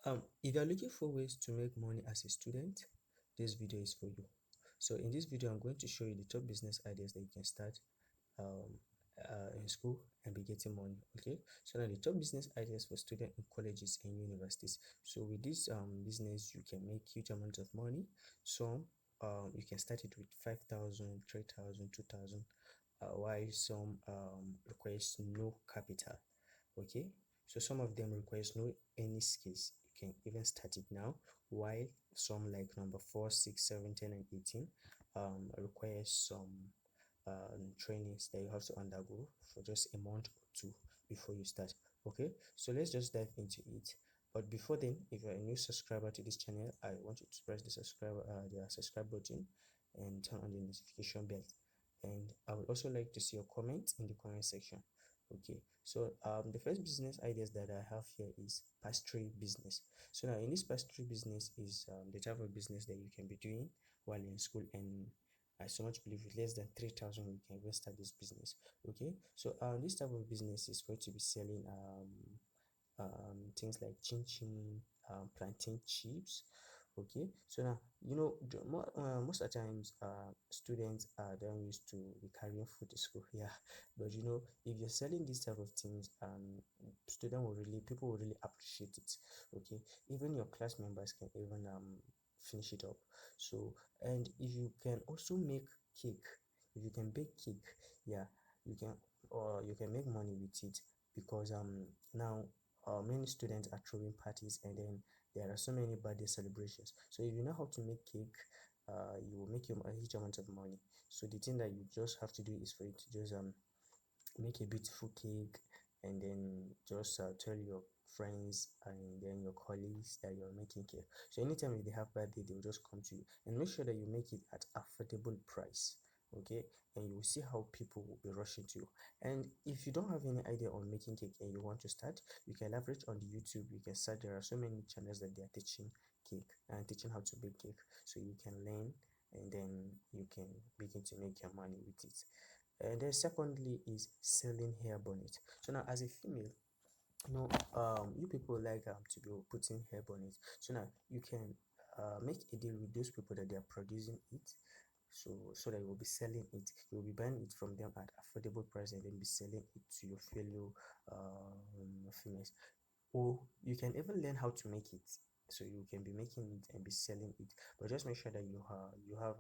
If you're looking for ways to make money as a student, this video is for you. So in this video, I'm going to show you the top business ideas that you can start um, in school and be getting money. Okay, so now the top business ideas for students in colleges and universities. So with this business, you can make huge amounts of money. So you can start it with 5,000, 3,000, 2,000. While some requires no capital. Okay, so some of them requires no any skills. You can even start it now, while some like number 4, 6, 7, 10, and 18 requires some trainings that you have to undergo for just a month or two before you start. Okay, so let's just dive into it. But before then, if you're a new subscriber to this channel, I want you to press the subscribe button and turn on the notification bell. And I would also like to see your comment in the comment section. Okay, so the first business ideas that I have here is pastry business. So now in this pastry business is the type of business that you can be doing while in school, and I so much believe with less than 3,000 you can even start this business. Okay, so this type of business is going to be selling things like chin chin, plantain chips. Okay, so now most of the times students are don't used to be carrying food to school. Yeah, but if you're selling these type of things, people will really appreciate it. Okay, even your class members can even finish it up. So, and if you can also make cake, if you can bake cake, yeah, you can, or you can make money with it, because now many students are throwing parties, and then there are so many birthday celebrations. So if you know how to make cake, you will make a huge amount of money. So the thing that you just have to do is for you to just make a beautiful cake, and then just tell your friends and then your colleagues that you're making cake. So anytime if they have birthday, they will just come to you, and make sure that you make it at affordable price. Okay, and you will see how people will be rushing to you. And if you don't have any idea on making cake and you want to start, you can leverage on the YouTube. You can start, there are so many channels that they are teaching cake and teaching how to bake cake, so you can learn, and then you can begin to make your money with it. And then secondly is selling hair bonnet. So now as a female, you people like to be putting hair bonnet. So now you can make a deal with those people that they are producing it, so that you will be selling it, you will be buying it from them at affordable price, and then be selling it to your fellow females. Or you can even learn how to make it, so you can be making it and be selling it, but just make sure that you have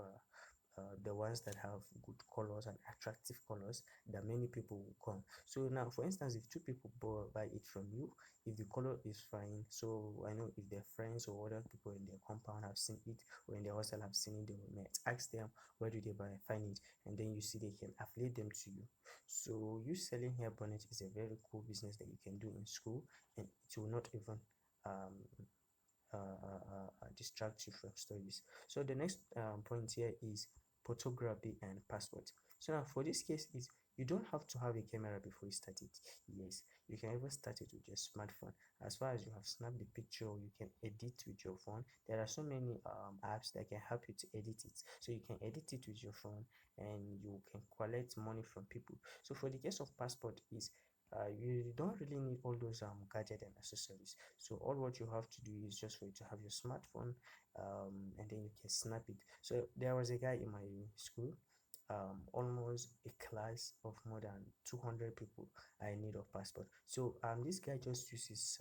the ones that have good colors and attractive colors that many people will come. So now, for instance, if two people buy it from you, if the color is fine, so I know if their friends or other people in their compound have seen it, or in their hostel have seen it, they will ask them where do they find it, and then you see they can affiliate them to you. So you selling hair bonnet is a very cool business that you can do in school, and it will not even um, distract you from studies. So the next point here is photography and passport. So now for this case is you don't have to have a camera before you start it. Yes, you can even start it with your smartphone. As far as you have snapped the picture, you can edit with your phone. There are so many apps that can help you to edit it. So you can edit it with your phone, and you can collect money from people. So for the case of passport is you don't really need all those gadgets and accessories. So all what you have to do is just for you to have your smartphone, and then you can snap it. So there was a guy in my school, almost a class of more than 200 people. I need a passport. So this guy just uses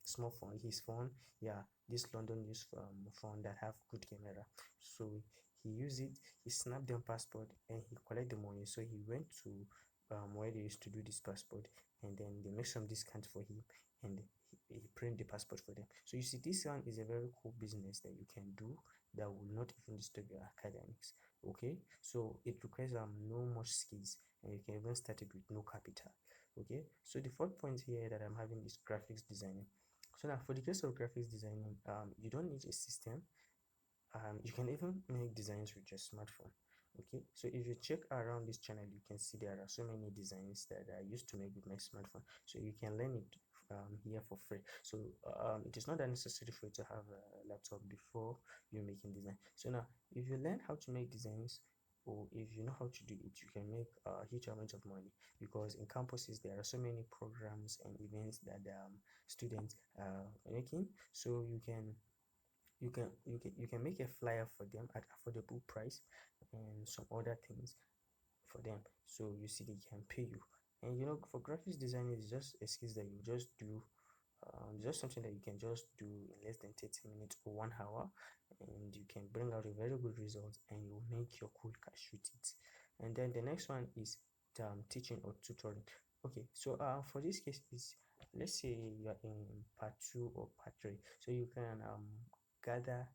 small phone, his phone, yeah, this London use phone that have good camera. So he used it, he snapped them passport, and he collect the money. So he went to where they used to do this passport, and then they make some discount for him, and he print the passport for them. So you see, this one is a very cool business that you can do that will not even disturb your academics. Okay, so it requires no much skills, and you can even start it with no capital. Okay, so the fourth point here that I'm having is graphics designing. So now for the case of graphics designing, you don't need a system. You can even make designs with your smartphone. Okay, so if you check around this channel, you can see there are so many designs that I used to make with my smartphone, so you can learn it here for free. So it is not that necessary for you to have a laptop before you're making design. So now if you learn how to make designs, or if you know how to do it, you can make a huge amount of money, because in campuses there are so many programs and events that students are making. So you can make a flyer for them at affordable price and some other things for them, so you see they can pay you. And for graphics design, it's just a skill that you just do, just something that you can just do in less than 30 minutes or 1 hour, and you can bring out a very good result and you make your cool cash with it. And then the next one is teaching or tutoring. Okay, so for this case is, let's say you are in part 2 or part 3, so you can gather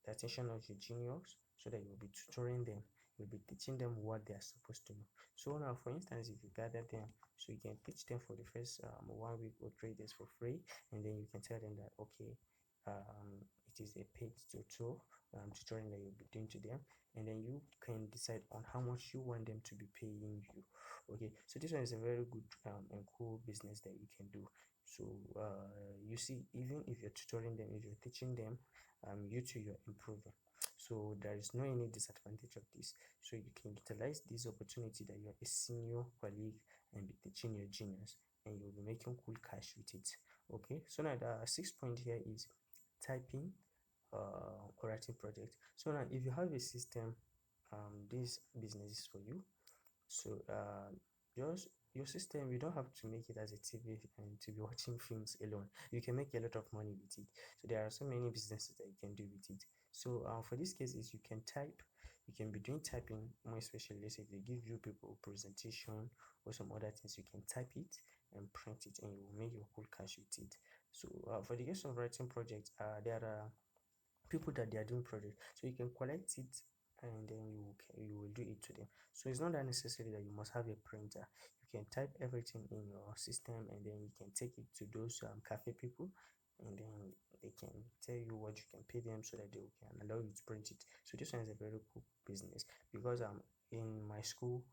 the attention of your juniors so that you'll be tutoring them, you'll be teaching them what they are supposed to know. So now, for instance, if you gather them, so you can teach them for the first 1 week or 3 days for free, and then you can tell them that okay, it is a paid tutoring that you'll be doing to them, and then you can decide on how much you want them to be paying you. Okay, so this one is a very good and cool business that you can do. So you see, even if you're tutoring them, if you're teaching them, you too, you're improving. So there is no any disadvantage of this. So you can utilize this opportunity that you're a senior colleague and be teaching your juniors, and you'll be making cool cash with it. Okay, so now the sixth point here is typing or writing project. So now if you have a system, this business is for you. So just your system, you don't have to make it as a TV and to be watching films alone. You can make a lot of money with it. So there are so many businesses that you can do with it. So for this case is you can type, you can be doing typing, more especially let's say if they give you people presentation or some other things, you can type it and print it and you will make your whole cash with it. So for the case of writing projects, there are people that they are doing project, so you can collect it and then you will do it to them. So it's not that necessary that you must have a printer. You can type everything in your system and then you can take it to those cafe people, and then they can tell you what you can pay them so that they can allow you to print it. So this one is a very cool business, because in my school,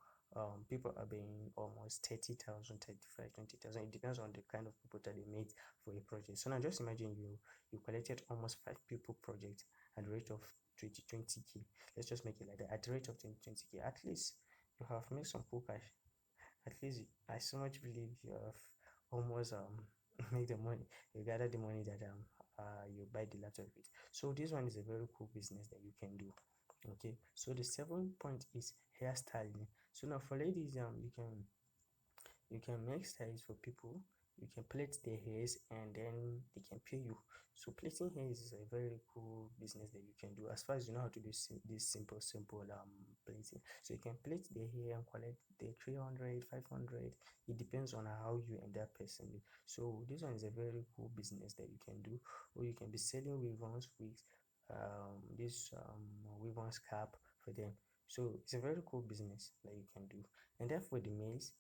people are paying almost 30,000, 35, 20,000. It depends on the kind of people that they made for a project. So now just imagine you collected almost 5 people project at the rate of 20k. Let's just make it like that. At the rate of 20k, at least you have made some cool cash. At least I so much believe you have almost made the money. You gather the money that you buy the laptop with. So this one is a very cool business that you can do. Okay, so the 7th point is hairstyling. So now for ladies, you can make styles for people. You can plait their hairs and then they can pay you. So plaiting hairs is a very cool business that you can do, as far as you know how to do this simple plaiting. So you can plait their hair and collect the 300, 500. It depends on how you and that person do. So this one is a very cool business that you can do. Or you can be selling weave-ons, wigs, this weave-ons cap for them. So it's a very cool business that you can do. And then for the males,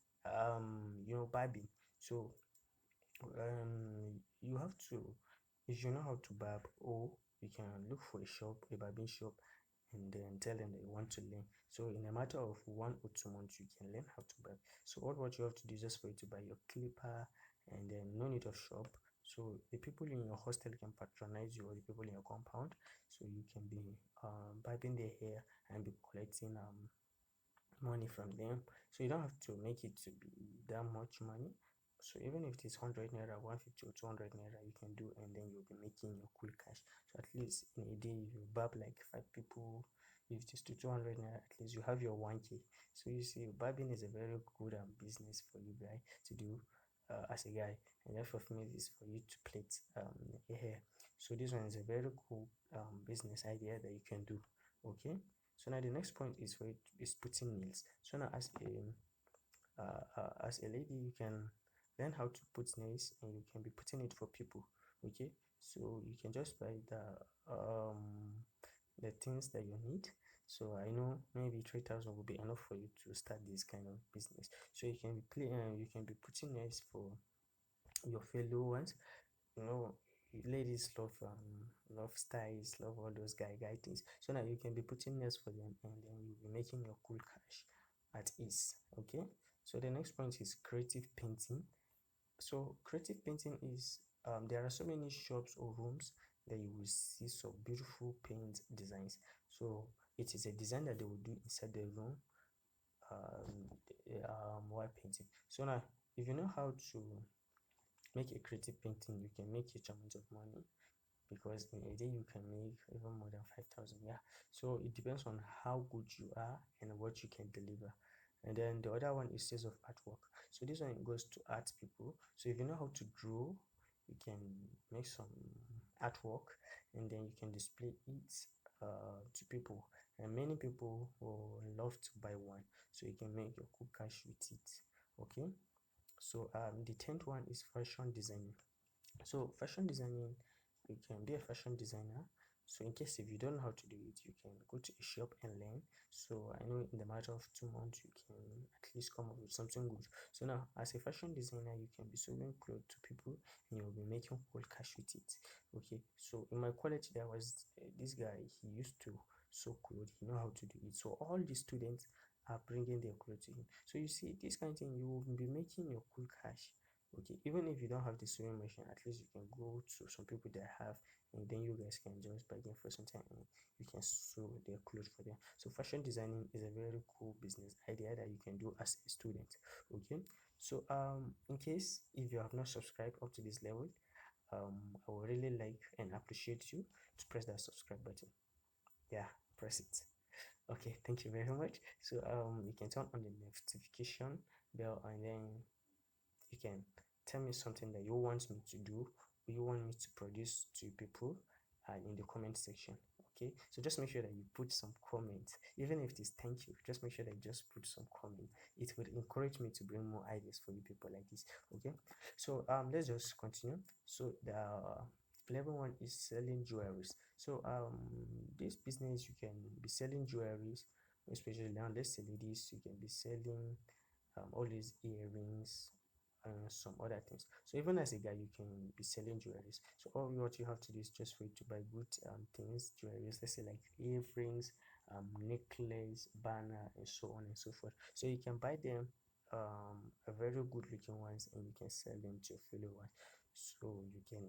barbing. So you have to, if you know how to barb, or you can look for a barbing shop, and then tell them that you want to learn. So in a matter of 1 or 2 months, you can learn how to barb. So all what you have to do is just for you to buy your clipper, and then no need of shop. So the people in your hostel can patronize you, or the people in your compound, so you can be barbing their hair and be collecting money from them. So you don't have to make it to be that much money. So even if it is 100 naira, 150 or 200 naira, you can do, and then you'll be making your cool cash. So at least in a day, you barb like 5 people. If it is to 200 naira, at least you have your 1k. So you see, barbing is a very good business for you guy to do as a guy, and therefore female is for you to plait your hair. So this one is a very cool business idea that you can do. Okay, so now the next point is for it is putting nails. So now as a lady, you can learn how to put nails, and you can be putting it for people. Okay, so you can just buy the things that you need. So I know maybe 3,000 will be enough for you to start this kind of business. So you can be putting nails for your fellow ones. you know Ladies love styles, love all those guy things. So now you can be putting nails for them, and then you'll be making your cool cash at ease. Okay, so the next point is creative painting. So creative painting is, there are so many shops or rooms that you will see some beautiful paint designs. So it is a design that they will do inside the room while painting. So now, if you know how to make a creative painting, you can make huge amount of money, because in a day you can make even more than 5,000. Yeah, so it depends on how good you are and what you can deliver. And then the other one is sales of artwork. So this one goes to art people. So if you know how to draw, you can make some artwork, and then you can display it to people, and many people will love to buy one, so you can make your cool cash with it. Okay, so the 10th one is fashion designing. So fashion designing, you can be a fashion designer. So in case if you don't know how to do it, you can go to a shop and learn. So I know in the matter of 2 months you can at least come up with something good. So now, as a fashion designer, you can be selling clothes to people, and you'll be making full cash with it. Okay, so in my college there was this guy. He used to sew clothes. He know how to do it. So all the students are bringing their clothes to him. So you see, this kind of thing, you will be making your cool cash. Okay, even if you don't have the sewing machine, at least you can go to some people that have, and then you guys can just bargain for some time, and you can sew their clothes for them. So fashion designing is a very cool business idea that you can do as a student. Okay, so in case if you have not subscribed up to this level, I would really like and appreciate you to press that subscribe button. Yeah, press it. Okay, thank you very much. So you can turn on the notification bell, and then you can tell me something that you want me to do, or you want me to produce to people in the comment section. Okay, so just make sure that you put some comments, even if it is thank you. Just make sure that you just put some comment. It would encourage me to bring more ideas for you people like this. Okay, so let's just continue. So the 11th one is selling jewelries. So this business, you can be selling jewelries, especially now let's say ladies, you can be selling all these earrings and some other things. So even as a guy, you can be selling jewelries. So all what you have to do is just for you to buy good things, jewelries, let's say like earrings, necklace, banner, and so on and so forth. So you can buy them a very good looking ones, and you can sell them to your fellow ones. So you can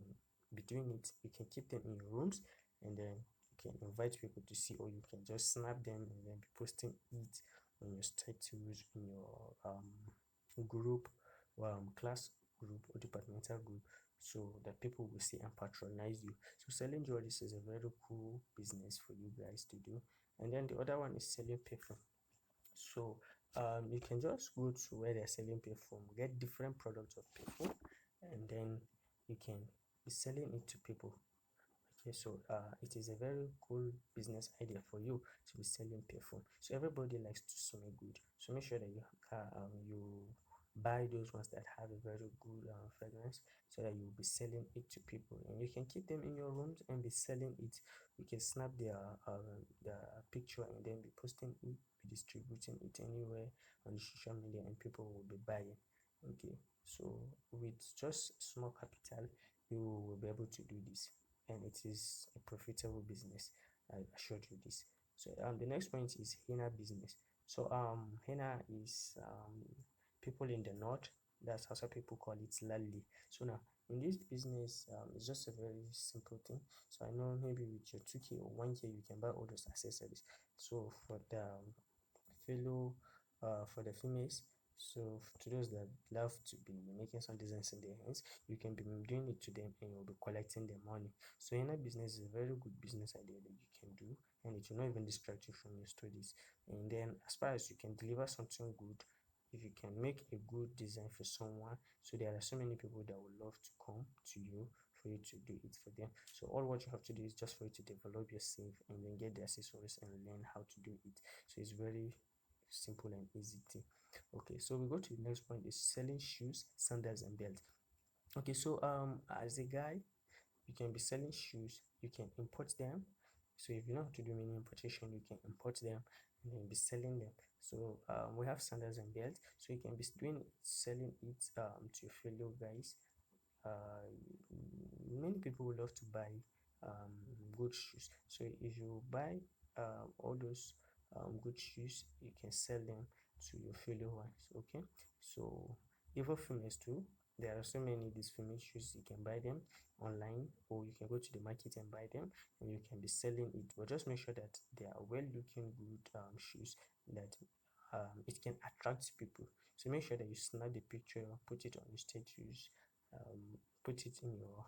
be doing it. You can keep them in your rooms, and then you can invite people to see, or you can just snap them and then be posting it on your status, in your group, class group, or departmental group, so that people will see and patronize you. So selling jewelries is a very cool business for you guys to do. And then the other one is selling perfume. So you can just go to where they're selling perfume, get different products of perfume, and then you can be selling it to people. Okay, so it is a very cool business idea for you to be selling perfume. So everybody likes to smell good. So make sure that you buy those ones that have a very good fragrance, so that you'll be selling it to people, and you can keep them in your rooms and be selling it. You can snap their picture and then be posting it, be distributing it anywhere on the social media, and people will be buying. Okay, so with just small capital, you will be able to do this, and it is a profitable business. I assured you this. So the next point is henna business. So henna is people in the north, that's how some people call it lallé. So now in this business, it's just a very simple thing. So I know maybe with your 2k or 1k you can buy all those accessories. So for the fellow for the females, so to those that love to be making some designs in their hands, you can be doing it to them, and you'll be collecting the money. So henna business is a very good business idea that you can do, and it will not even distract you from your studies. And then as far as you can deliver something good, if you can make a good design for someone, so there are so many people that would love to come to you for you to do it for them. So all what you have to do is just for you to develop yourself, and then get the accessories and learn how to do it. So it's very simple and easy thing. Okay, so we go to the next point is selling shoes, sandals, and belts. Okay, so as a guy, you can be selling shoes, you can import them. So if you know how to do mini importation, you can import them and then be selling them. So we have sandals and belts, so you can be doing it, selling it to your fellow guys. uh, Many people would love to buy good shoes. So if you buy all those good shoes, you can sell them to your fellow ones. Okay, so even females too, There are so many these female shoes, you can buy them online, or you can go to the market and buy them, and you can be selling it. But just make sure that they are well looking good shoes, that it can attract people. So make sure that you snap the picture, put it on your status, put it in your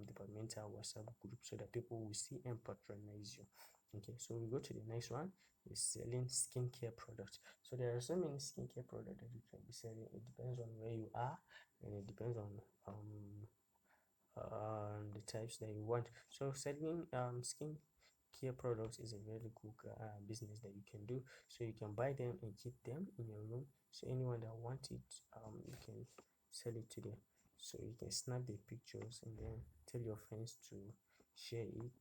departmental WhatsApp group, so that people will see and patronize you. Okay, so we go to the next one, is selling skincare products. So there are so many skincare products that you can be selling. It depends on where you are, and it depends on the types that you want. So selling skin care products is a very good business that you can do. So you can buy them and keep them in your room, so anyone that wants it, you can sell it to them. So you can snap the pictures and then tell your friends to share it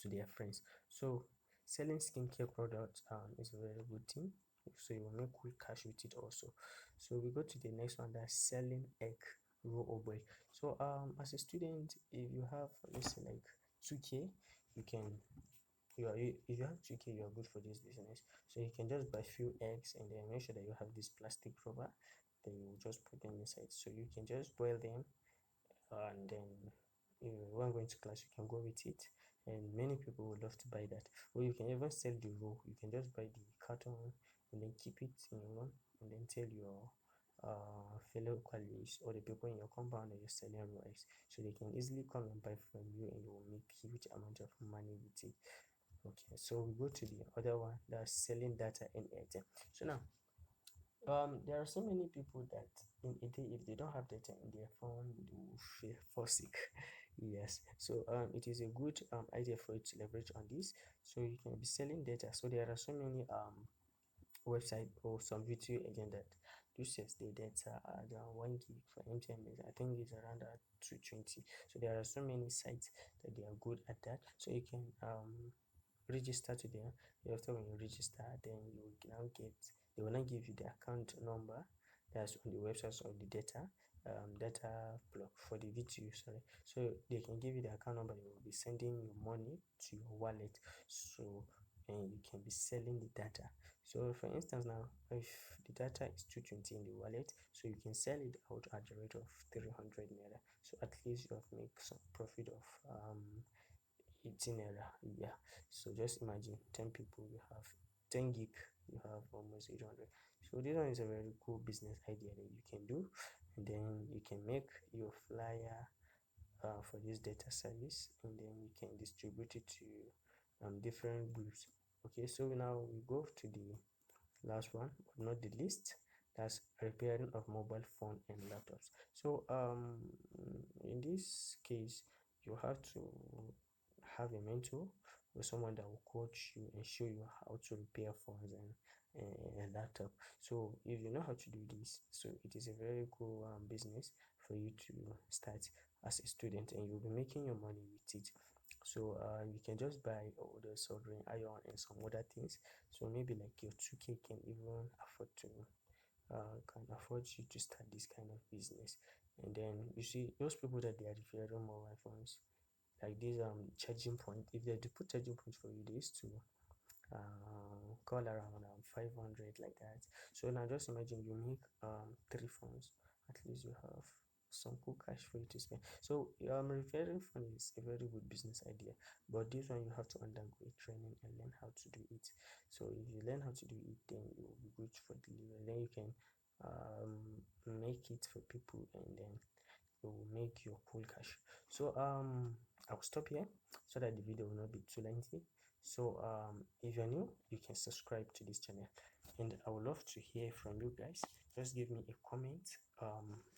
to their friends. So selling skincare products is a very good thing, so you will make quick cash with it also. So we go to the next one, that's selling egg raw or boiled. So as a student, if you have, let's say, like 2k, you can, if you have 2k, you are good for this business. So you can just buy few eggs and then make sure that you have this plastic rubber, then you just put them inside. So you can just boil them, and then when going to class you can go with it, and many people would love to buy that. Or you can even sell the roll. You can just buy the carton and then keep it in your room, and then tell your fellow colleagues or the people in your compound that you're selling raw eggs, so they can easily come and buy from you, and you will make huge amount of money with it. Okay, so we go to the other one, that's selling data and airtime. So now there are so many people that in a day, if they don't have data in their phone, they will fall sick. Yes, so it is a good idea for you to leverage on this. So you can be selling data. So there are so many website or some video agent that do sets the data at 1 gig for MTN. I think it's around 220. So there are so many sites that they are good at that. So you can register to them. After when you register, then you will now get, they will not give you the account number that's on the website or the data block for the video, sorry. So they can give you the account number, they will be sending you money to your wallet. So and you can be selling the data. So for instance, now if the data is 220 in the wallet, so you can sell it out at the rate of 300 naira. So at least you have make some profit of 18 naira. Yeah, so just imagine 10 people, you have 10 gig, you have almost 800. So this one is a very cool business idea that you can do, and then you can make your flyer for this data service, and then you can distribute it to different groups. Okay, so now we go to the last one, but not the least, that's repairing of mobile phone and laptops. So in this case, you have to have a mentor or someone that will coach you and show you how to repair phones and laptop. So if you know how to do this, so it is a very cool business for you to start as a student, and you'll be making your money with it. So you can just buy all the soldering iron and some other things. So maybe like your 2k can even afford to can afford you to start this kind of business. And then you see those people that they are repairing mobile phones, like this charging point, if they do put charging point for you, they used to call around 500 like that. So now just imagine you make 3 phones, at least you have some cool cash for you to spend. So repairing phone is a very good business idea, but this one you have to undergo a training and learn how to do it. So if you learn how to do it, then it will be good for delivery. Then you can make it for people, and then you will make your cool cash. So I'll stop here so that the video will not be too lengthy. So if you're new, you can subscribe to this channel, and I would love to hear from you guys. Just give me a comment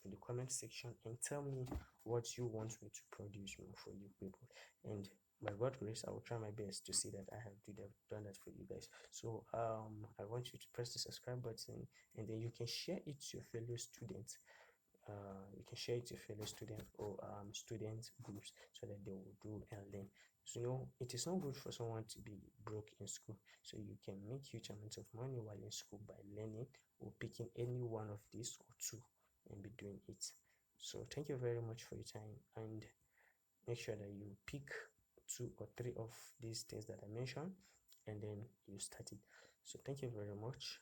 in the comment section and tell me what you want me to produce more for you people, and by God grace, I will try my best to see that I have done that for you guys. So I want you to press the subscribe button, and then you can share it to your fellow students. You can share it to fellow students or student groups, so that they will do and learn. So it is not good for someone to be broke in school. So you can make huge amounts of money while in school by learning or picking any one of these or two and be doing it. So thank you very much for your time, and make sure that you pick 2 or 3 of these things that I mentioned, and then you start it. So thank you very much.